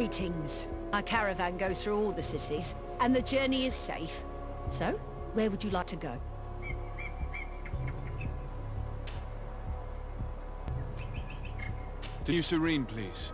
Greetings. Our caravan goes through all the cities, and the journey is safe. So, where would you like to go? To you, Serene, please.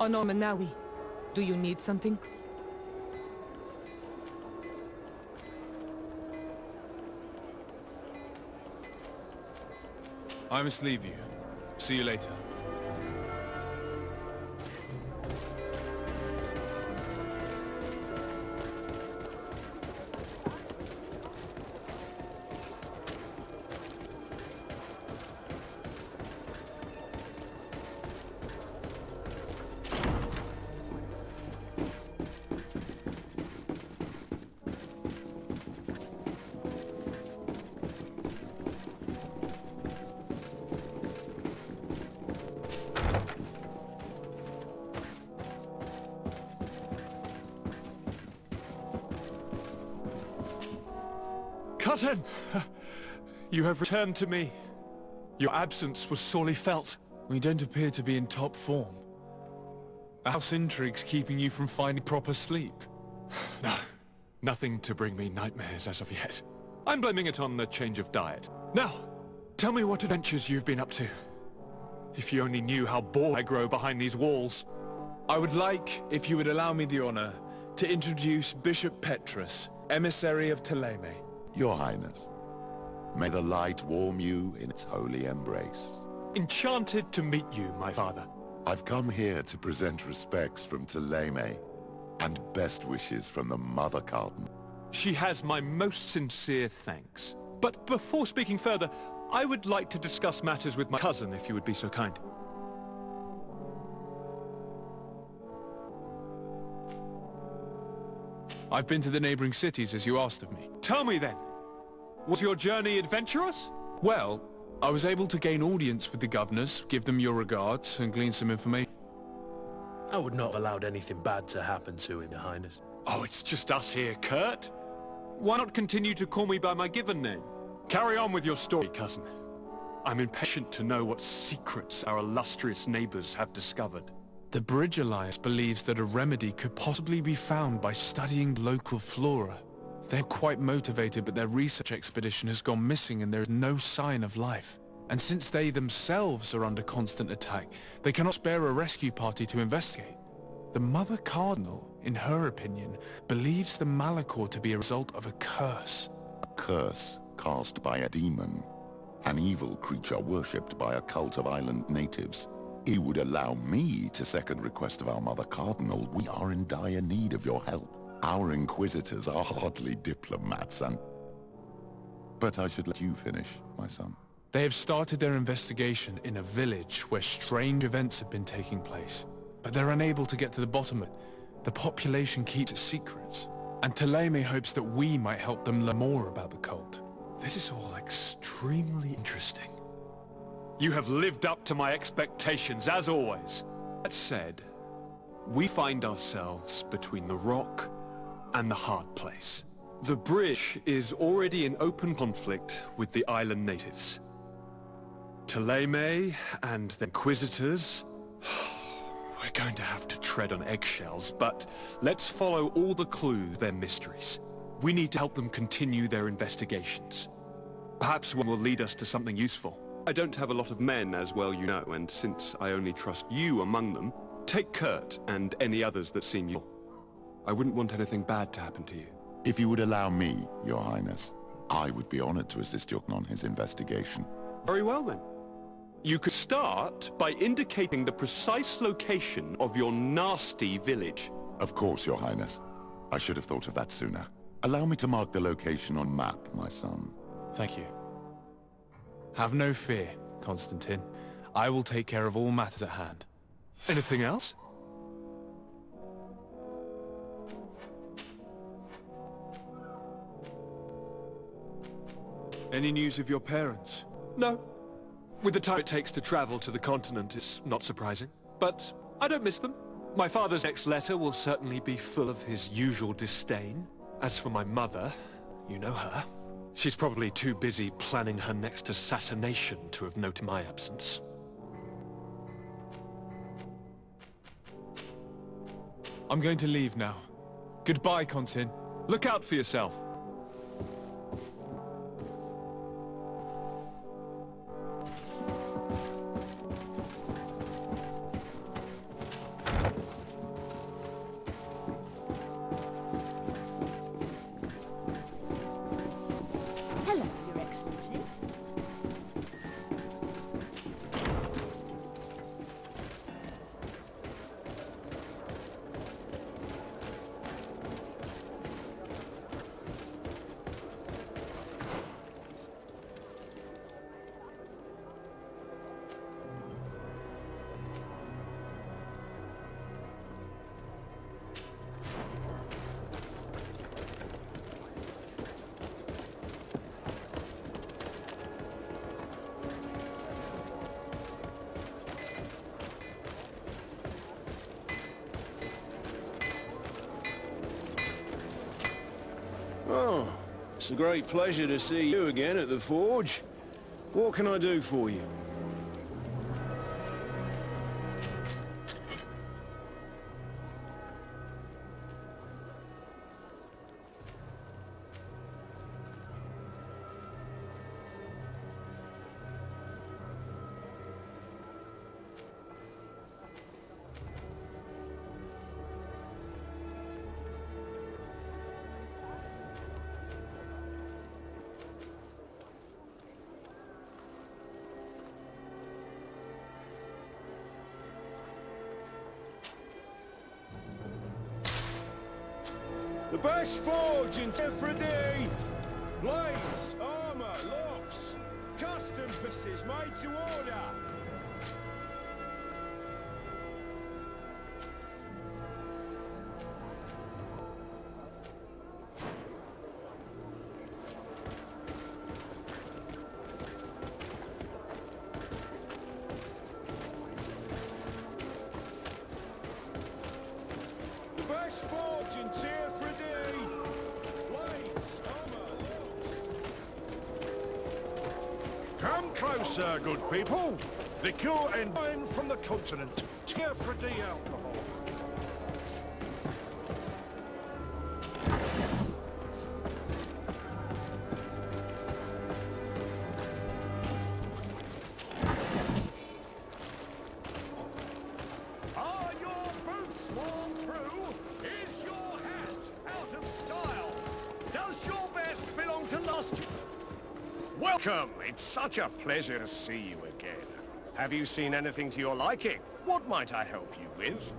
Oh no, Manawi. Do you need something? I must leave you. See you later. Cousin! You have returned to me. Your absence was sorely felt. We don't appear to be in top form. House intrigues keeping you from finding proper sleep. No, nothing to bring me nightmares as of yet. I'm blaming it on the change of diet. Now, tell me what adventures you've been up to. If you only knew how bored I grow behind these walls. I would like, if you would allow me the honor, to introduce Bishop Petrus, emissary of Ptolemy. Your Highness, may the light warm you in its holy embrace. Enchanted to meet you, my father. I've come here to present respects from Ptolemy, and best wishes from the Mother Cardinal. She has my most sincere thanks. But before speaking further, I would like to discuss matters with my cousin, if you would be so kind. I've been to the neighboring cities as you asked of me. Tell me then, was your journey adventurous? Well, I was able to gain audience with the governors, give them your regards, and glean some information. I would not have allowed anything bad to happen to him, Your Highness. Oh, it's just us here, Kurt. Why not continue to call me by my given name? Carry on with your story, cousin. I'm impatient to know what secrets our illustrious neighbors have discovered. The Bridge Alliance believes that a remedy could possibly be found by studying local flora. They're quite motivated, but their research expedition has gone missing and there is no sign of life. And since they themselves are under constant attack, they cannot spare a rescue party to investigate. The Mother Cardinal, in her opinion, believes the Malachor to be a result of a curse. A curse cast by a demon, an evil creature worshipped by a cult of island natives. It would allow me to second request of our Mother Cardinal. We are in dire need of your help. Our inquisitors are hardly diplomats But I should let you finish, my son. They have started their investigation in a village where strange events have been taking place. But they're unable to get to the bottom of it. The population keeps its secrets. And Ptolemy hopes that we might help them learn more about the cult. This is all extremely interesting. You have lived up to my expectations, as always. That said, we find ourselves between the rock and the hard place. The bridge is already in open conflict with the island natives. Ptolemy and the Inquisitors... We're going to have to tread on eggshells, but let's follow all the clues, their mysteries. We need to help them continue their investigations. Perhaps one will lead us to something useful. I don't have a lot of men, as well you know, and since I only trust you among them, take Kurt and any others that seem you. I wouldn't want anything bad to happen to you. If you would allow me, Your Highness, I would be honored to assist Jokn on his investigation. Very well then. You could start by indicating the precise location of your nasty village. Of course, Your Highness. I should have thought of that sooner. Allow me to mark the location on map, my son. Thank you. Have no fear, Constantine. I will take care of all matters at hand. Anything else? Any news of your parents? No. With the time it takes to travel to the continent, it's not surprising. But I don't miss them. My father's next letter will certainly be full of his usual disdain. As for my mother, you know her. She's probably too busy planning her next assassination to have noted my absence. I'm going to leave now. Goodbye, Contin. Look out for yourself. Hello, Your Excellency. Oh, it's a great pleasure to see you again at the forge. What can I do for you? The best forge in Tefredi! Blades, armor, locks, custom pieces made to order! The best forge in Tefredi! Blades, armor, locks. Come closer, good people. Liqueur and wine from the continent. Tefredi alcohol. Are your boots worn through? Is your hat out of style? Does your vest belong to last year? Welcome! It's such a pleasure to see you again. Have you seen anything to your liking? What might I help you with?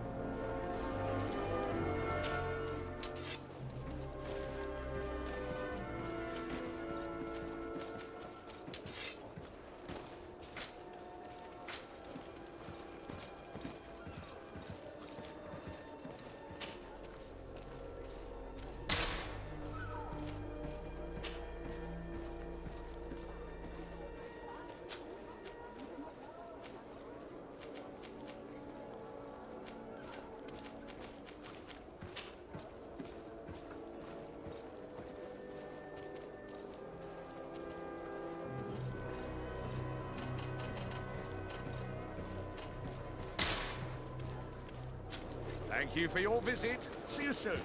Thank you for your visit. See you soon.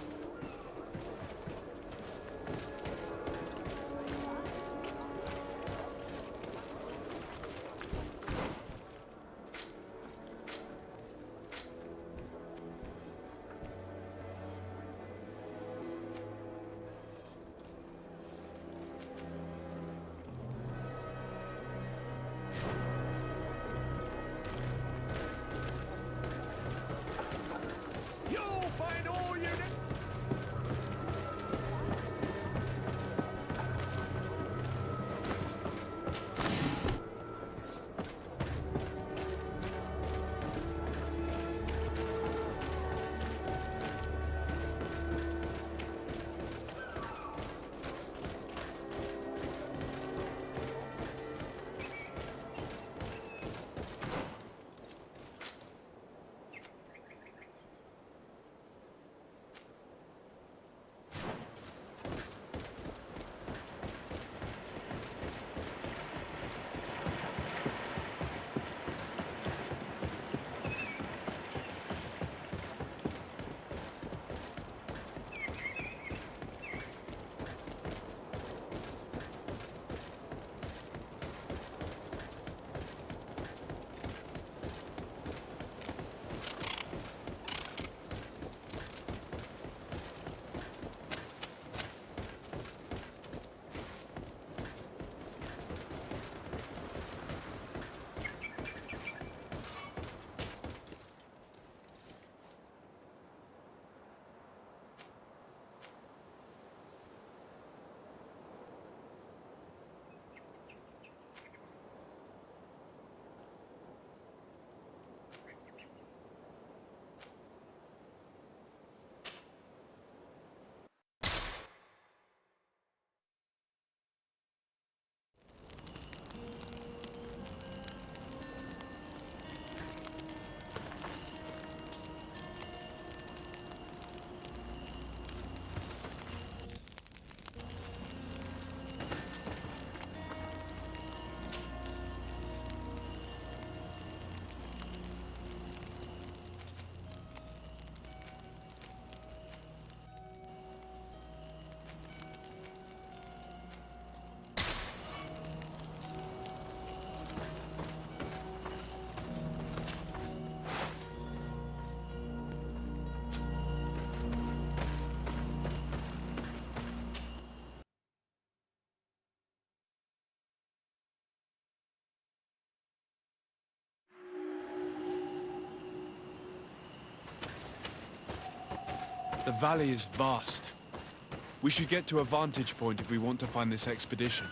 The valley is vast. We should get to a vantage point if we want to find this expedition.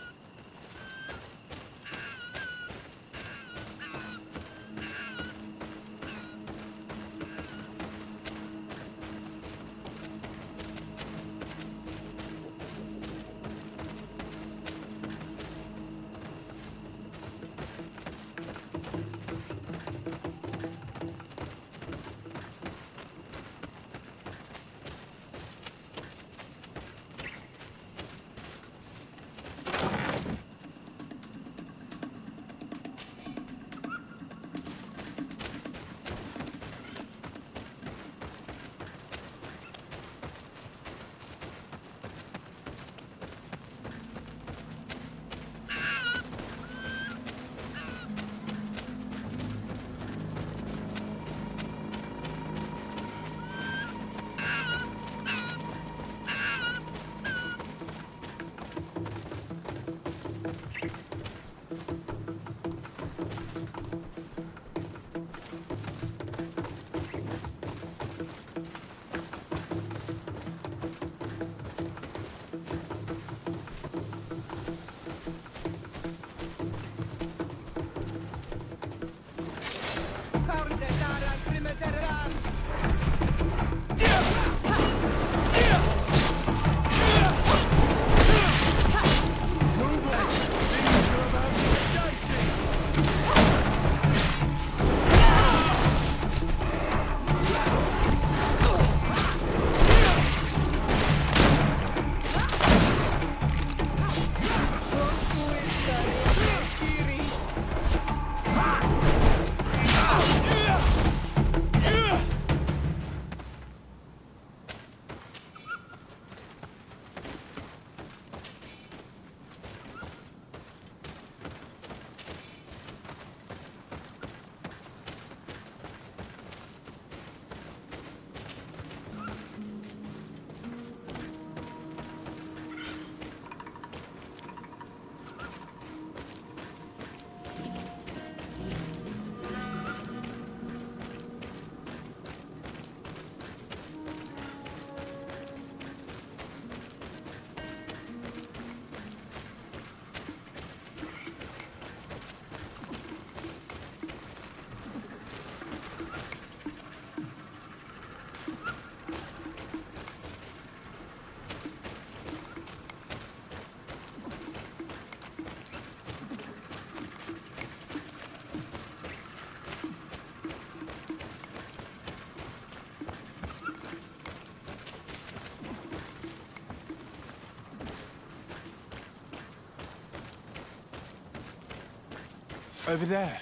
Over there.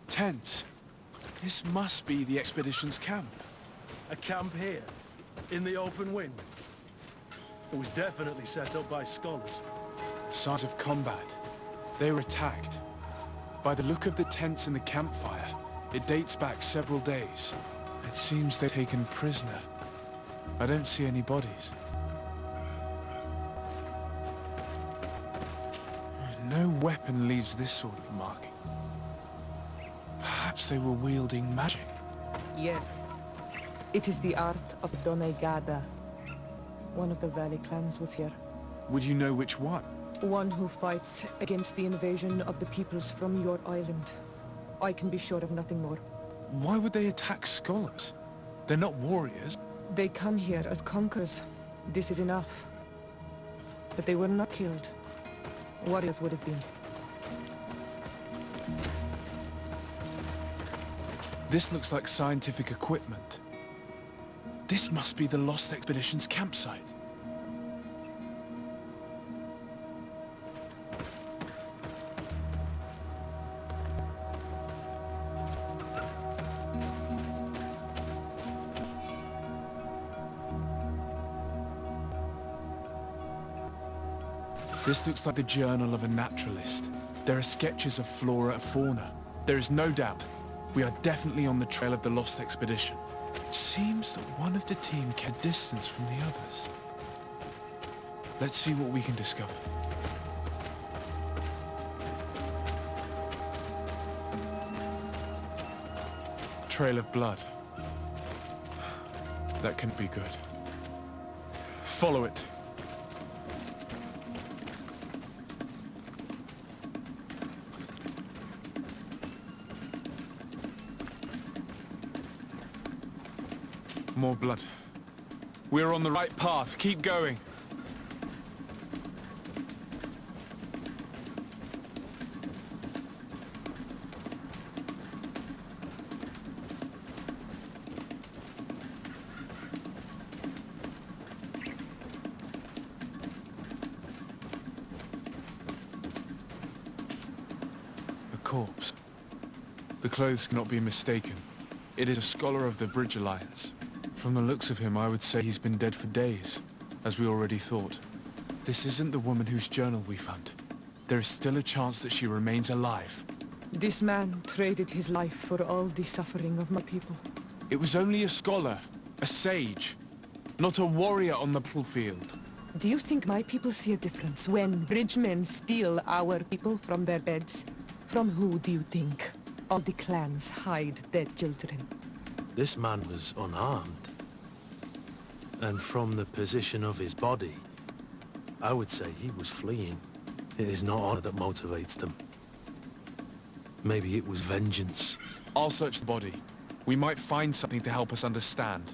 Tents. This must be the expedition's camp. A camp here? In the open wind? It was definitely set up by scholars. Signs of combat. They were attacked. By the look of the tents and the campfire, it dates back several days. It seems they're taken prisoner. I don't see any bodies. No weapon leaves this sort of marking. Perhaps they were wielding magic. Yes. It is the art of Donegada. One of the valley clans was here. Would you know which one? One who fights against the invasion of the peoples from your island. I can be sure of nothing more. Why would they attack scholars? They're not warriors. They come here as conquerors. This is enough. But they were not killed. Warriors would have been. This looks like scientific equipment. This must be the Lost Expedition's campsite. This looks like the journal of a naturalist. There are sketches of flora and fauna. There is no doubt we are definitely on the trail of the Lost Expedition. It seems that one of the team kept distance from the others. Let's see what we can discover. Trail of blood. That can be good. Follow it. More blood. We're on the right path. Keep going. A corpse. The clothes cannot be mistaken. It is a scholar of the Bridge Alliance. From the looks of him, I would say he's been dead for days, as we already thought. This isn't the woman whose journal we found. There is still a chance that she remains alive. This man traded his life for all the suffering of my people. It was only a scholar, a sage, not a warrior on the battlefield. Do you think my people see a difference when bridgemen steal our people from their beds? From who do you think all the clans hide their children? This man was unarmed. And from the position of his body, I would say he was fleeing. It is not honor that motivates them. Maybe it was vengeance. I'll search the body. We might find something to help us understand.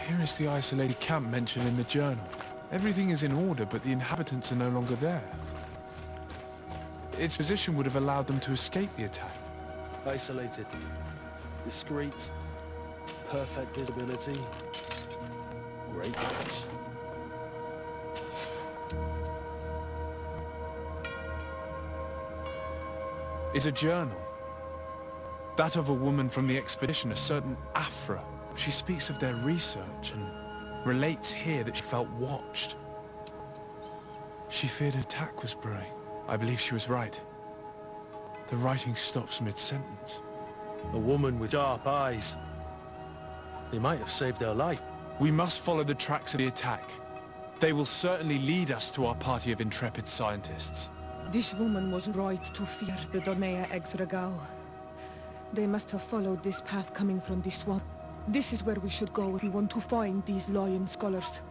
Here is the isolated camp mentioned in the journal. Everything is in order, but the inhabitants are no longer there. Its position would have allowed them to escape the attack. Isolated. Discreet. Perfect visibility. Great place. It's a journal. That of a woman from the expedition, a certain Afra. She speaks of their research and relates here that she felt watched. She feared an attack was brewing. I believe she was right. The writing stops mid-sentence. A woman with sharp eyes. They might have saved her life. We must follow the tracks of the attack. They will certainly lead us to our party of intrepid scientists. This woman was right to fear the Donea Exregao. They must have followed this path coming from the swamp. This is where we should go if we want to find these lion scholars.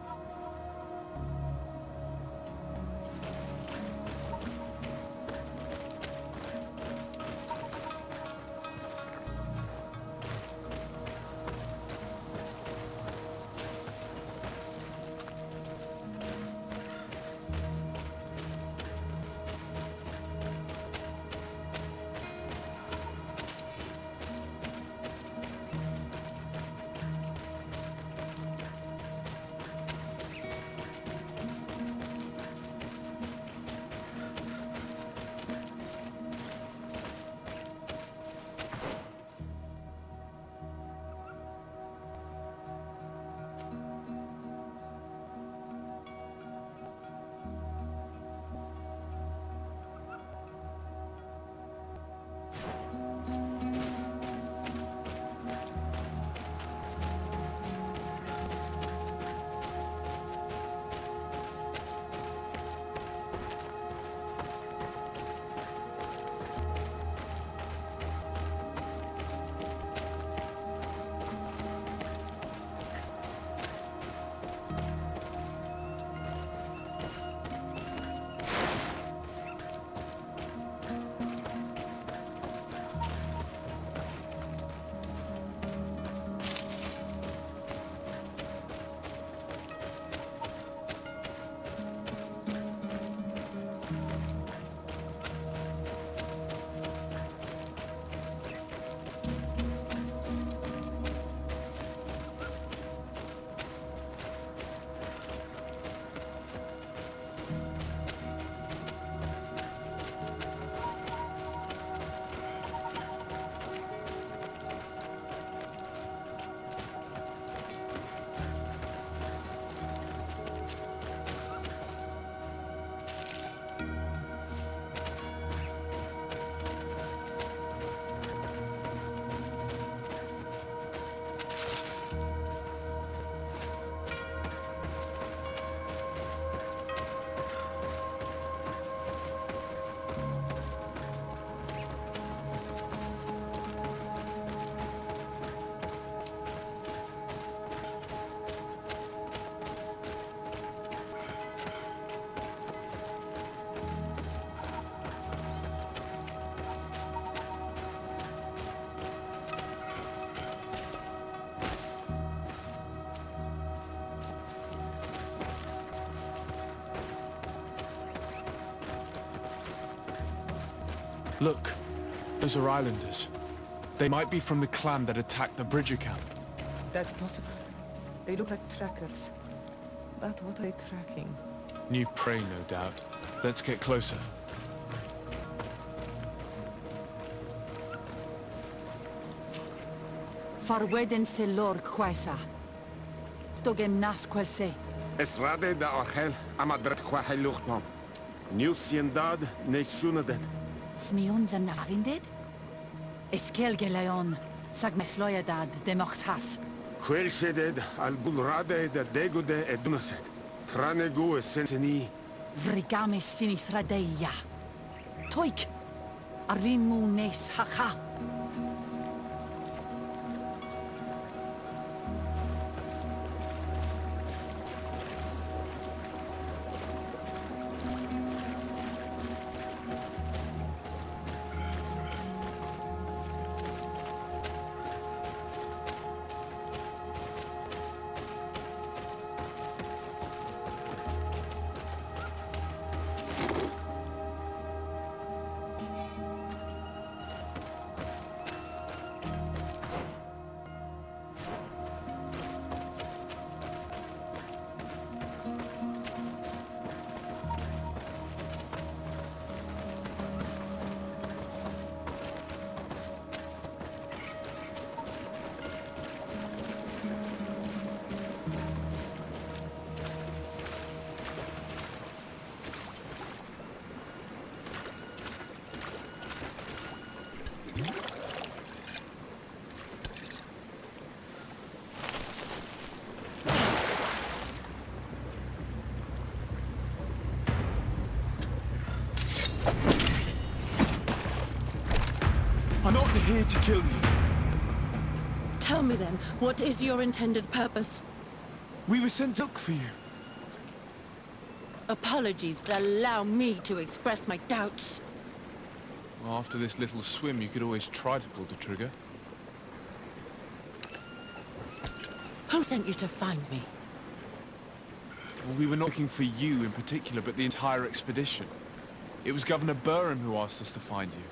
Look, those are islanders. They might be from the clan that attacked the Bridger camp. That's possible. They look like trackers. But what are they tracking? New prey, no doubt. Let's get closer. Farweden se lor quaisa. Stogem nas quel se. Esrade da Orgel, amadret quahe luchtmam. New ciendad, ne sunadet. Smion zem nalavinded? Eskelge leon. Sagmesloyadad de moxhas. Quel seded al bulrade da degude edunaset. Tranegu essenseni. Vrigamis sinis radeia. Toik. Arlin mu nes haha. I'm not here to kill you. Tell me then, what is your intended purpose? We were sent to look for you. Apologies, but allow me to express my doubts. Well, after this little swim, you could always try to pull the trigger. Who sent you to find me? Well, we were not looking for you in particular, but the entire expedition. It was Governor Burham who asked us to find you.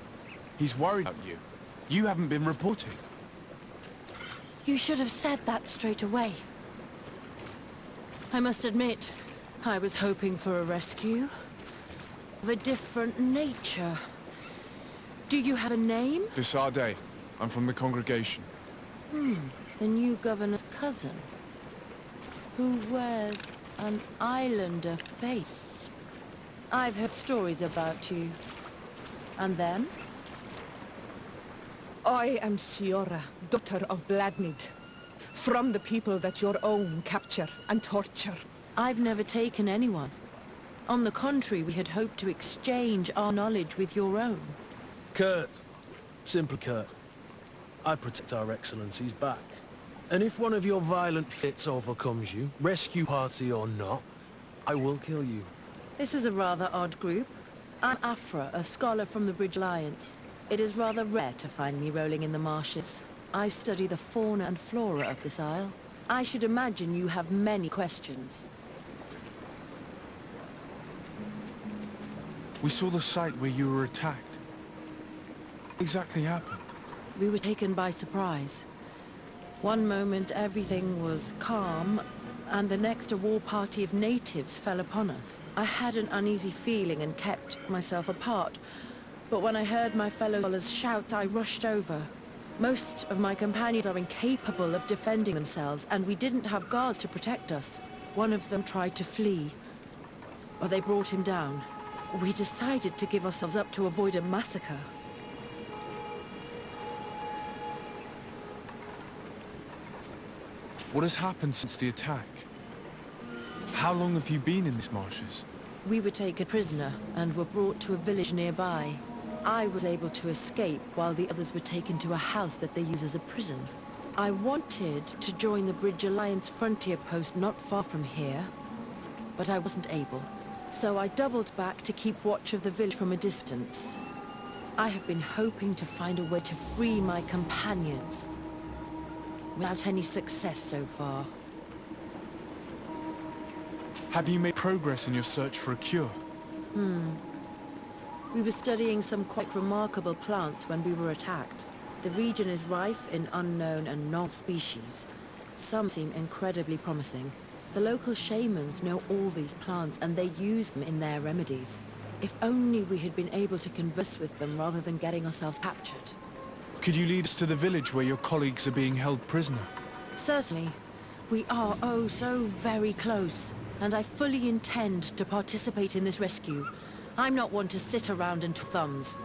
He's worried about you. You haven't been reporting. You should have said that straight away. I must admit, I was hoping for a rescue. Of a different nature. Do you have a name? Desade. I'm from the congregation. The new governor's cousin. Who wears an islander face. I've heard stories about you. And them? I am Siora, daughter of Bladnid. From the people that your own capture and torture. I've never taken anyone. On the contrary, we had hoped to exchange our knowledge with your own. Kurt. Simply Kurt. I protect our excellencies back. And if one of your violent fits overcomes you, rescue party or not, I will kill you. This is a rather odd group. I'm Afra, a scholar from the Bridge Alliance. It is rather rare to find me rolling in the marshes. I study the fauna and flora of this isle. I should imagine you have many questions. We saw the site where you were attacked. What exactly happened? We were taken by surprise. One moment everything was calm, and the next a war party of natives fell upon us. I had an uneasy feeling and kept myself apart. But when I heard my fellow scholars shout, I rushed over. Most of my companions are incapable of defending themselves, and we didn't have guards to protect us. One of them tried to flee, but they brought him down. We decided to give ourselves up to avoid a massacre. What has happened since the attack? How long have you been in these marshes? We were taken prisoner and were brought to a village nearby. I was able to escape while the others were taken to a house that they use as a prison. I wanted to join the Bridge Alliance frontier post not far from here, but I wasn't able. So I doubled back to keep watch of the village from a distance. I have been hoping to find a way to free my companions, without any success so far. Have you made progress in your search for a cure? We were studying some quite remarkable plants when we were attacked. The region is rife in unknown and novel species. Some seem incredibly promising. The local shamans know all these plants and they use them in their remedies. If only we had been able to converse with them rather than getting ourselves captured. Could you lead us to the village where your colleagues are being held prisoner? Certainly. We are, oh, so very close. And I fully intend to participate in this rescue. I'm not one to sit around and twiddle thumbs.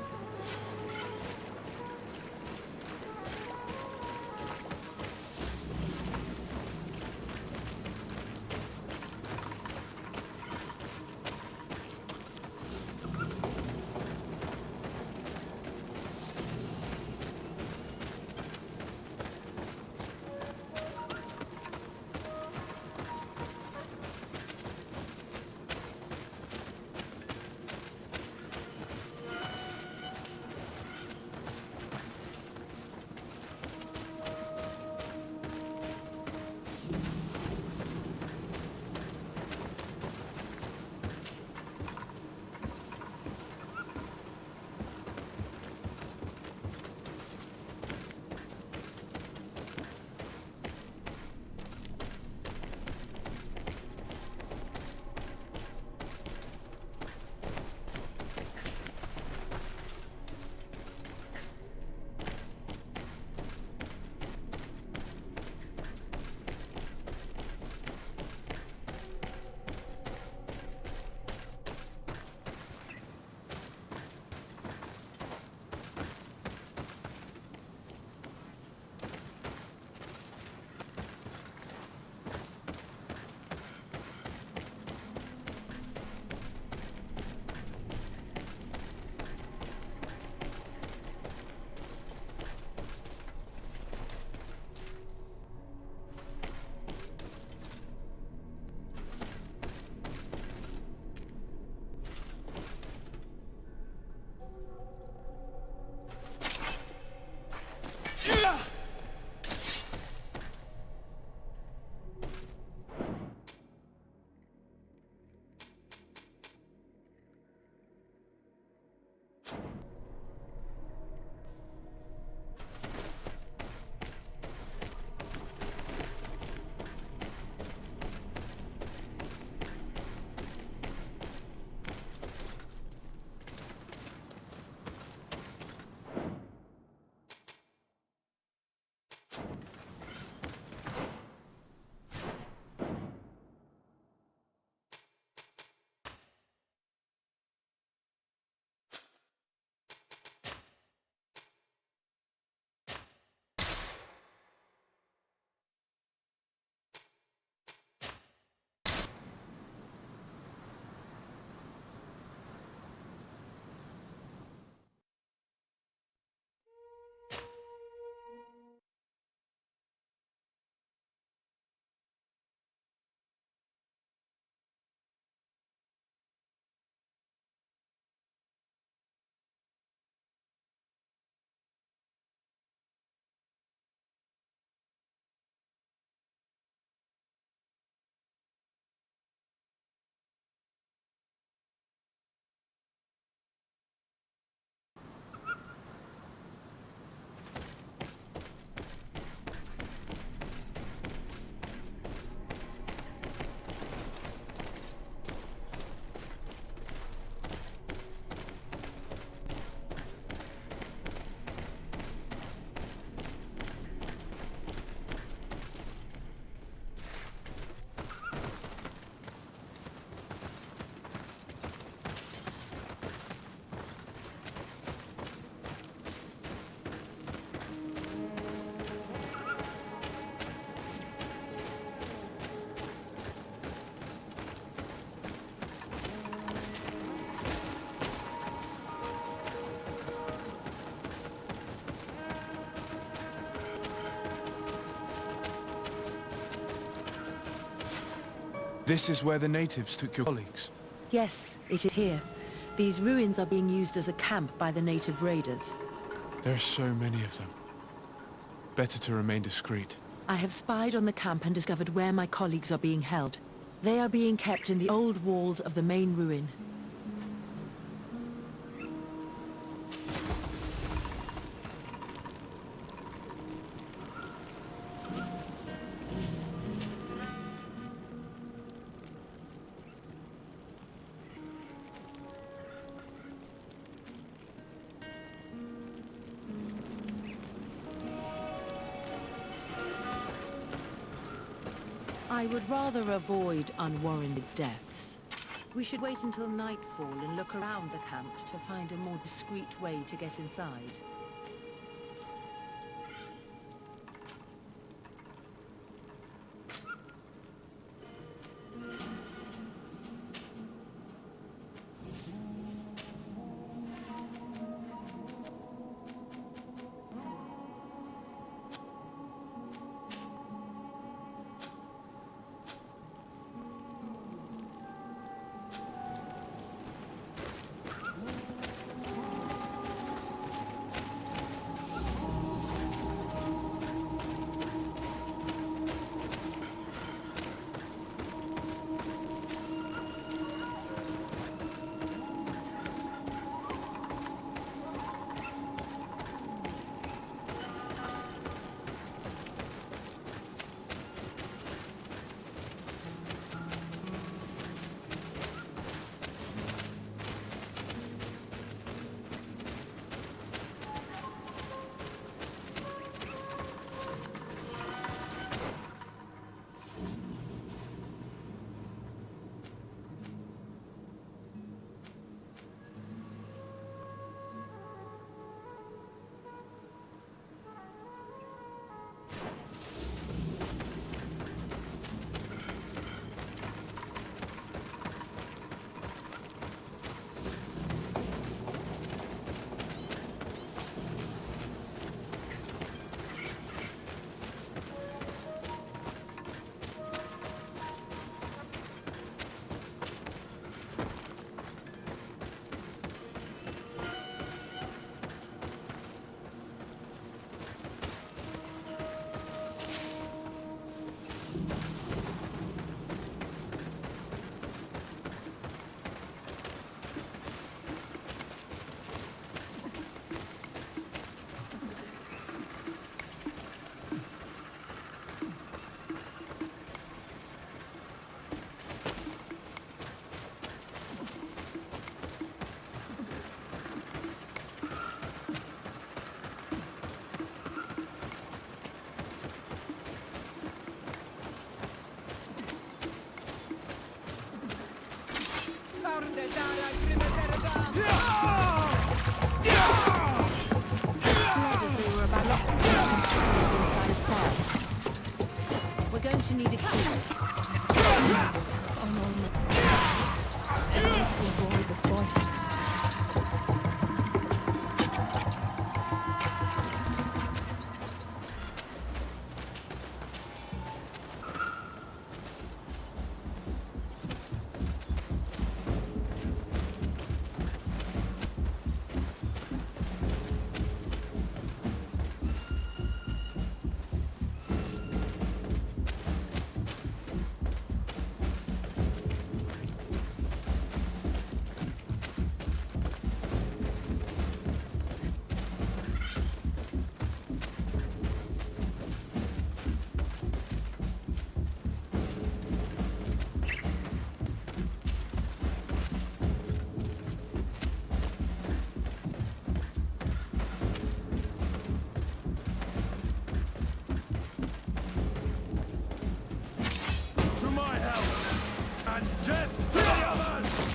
This is where the natives took your colleagues? Yes, it is here. These ruins are being used as a camp by the native raiders. There are so many of them. Better to remain discreet. I have spied on the camp and discovered where my colleagues are being held. They are being kept in the old walls of the main ruin. I would rather avoid unwarranted deaths. We should wait until nightfall and look around the camp to find a more discreet way to get inside. We're going to need a key. Avoid the fight. To my help, and death to the others!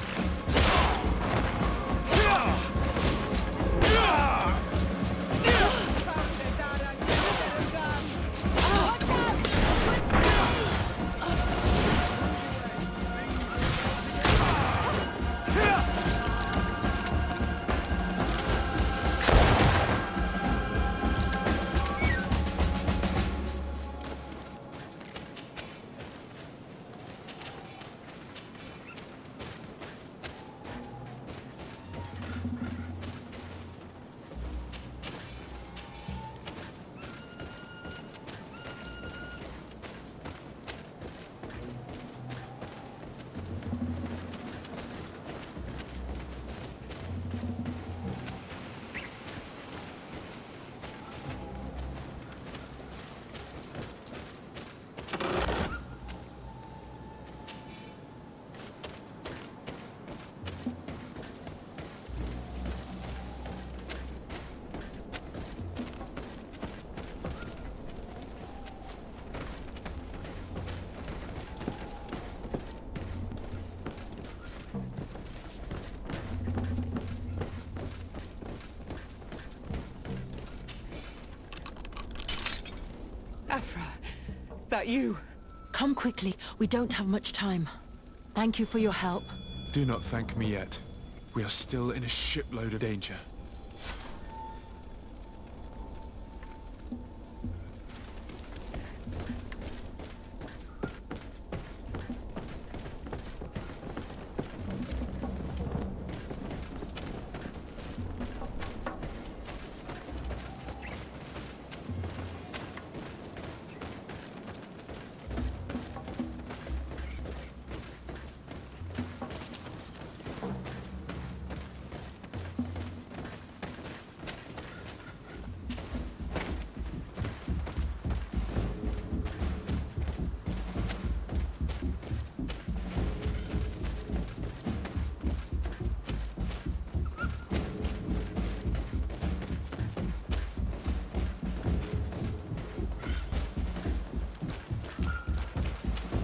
That you? Come quickly. We don't have much time. Thank you for your help. Do not thank me yet. We are still in a shipload of danger.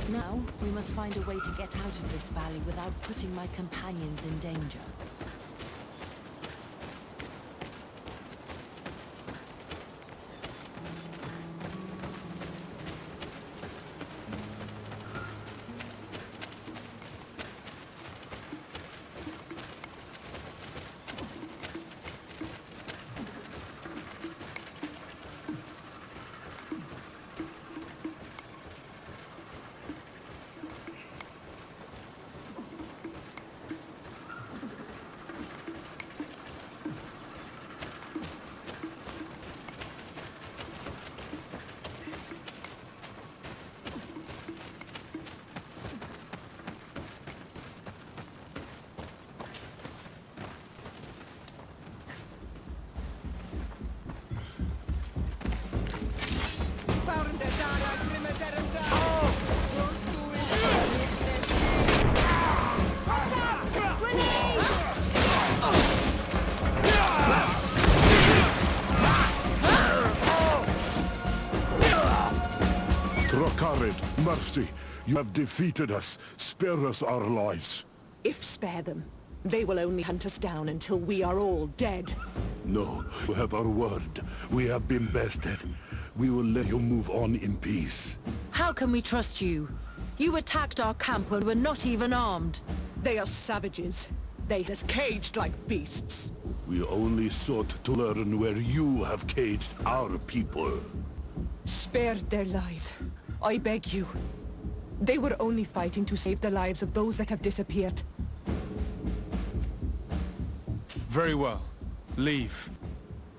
Now, we must find a way to get out of this valley without putting my companions in danger. Mercy, you have defeated us. Spare us our lives. If spare them, they will only hunt us down until we are all dead. No, you have our word. We have been bested. We will let you move on in peace. How can we trust you? You attacked our camp when we're not even armed. They are savages. They has caged like beasts. We only sought to learn where you have caged our people. Spare their lives. I beg you. They were only fighting to save the lives of those that have disappeared. Very well. Leave.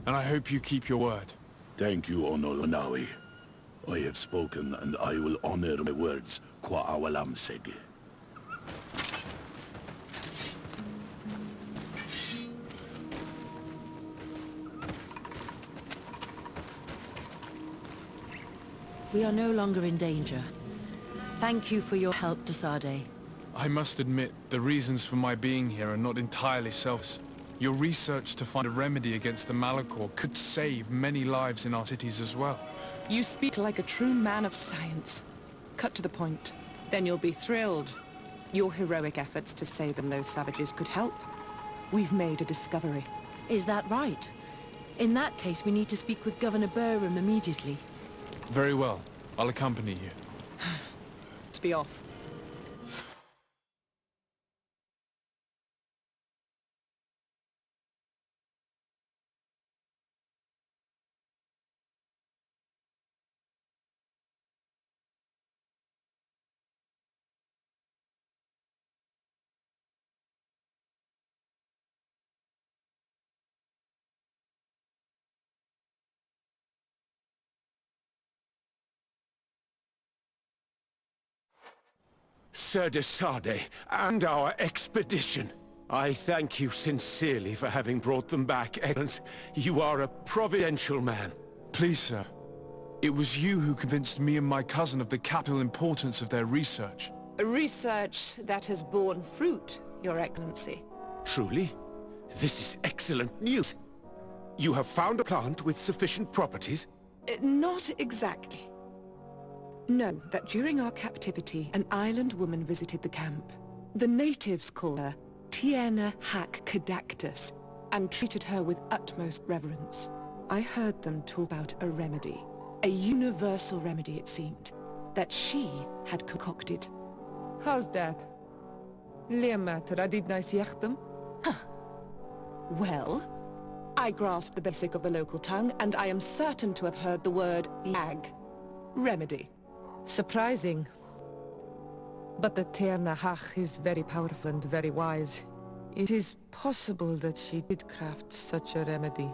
And I hope you keep your word. Thank you, Onolonawi. I have spoken, and I will honor my words, qua awalamseg. We are no longer in danger. Thank you for your help, Desade. I must admit, the reasons for my being here are not entirely selfish. Your research to find a remedy against the Malachor could save many lives in our cities as well. You speak like a true man of science. Cut to the point. Then you'll be thrilled. Your heroic efforts to save those savages could help. We've made a discovery. Is that right? In that case, we need to speak with Governor Burham immediately. Very well. I'll accompany you. Let's be off. Sir Desade, and our expedition. I thank you sincerely for having brought them back, Excellence. You are a providential man. Please, sir. It was you who convinced me and my cousin of the capital importance of their research. A research that has borne fruit, Your Excellency. Truly? This is excellent news. You have found a plant with sufficient properties? Not exactly. Know that during our captivity, an island woman visited the camp. The natives call her Tiena Hac Cadactus and treated her with utmost reverence. I heard them talk about a remedy. A universal remedy, it seemed, that she had concocted. How's that? Leamat radidnais yechtem? Well, I grasp the basic of the local tongue, and I am certain to have heard the word lag. Remedy. Surprising. But the Terna Hach is very powerful and very wise. It is possible that she did craft such a remedy.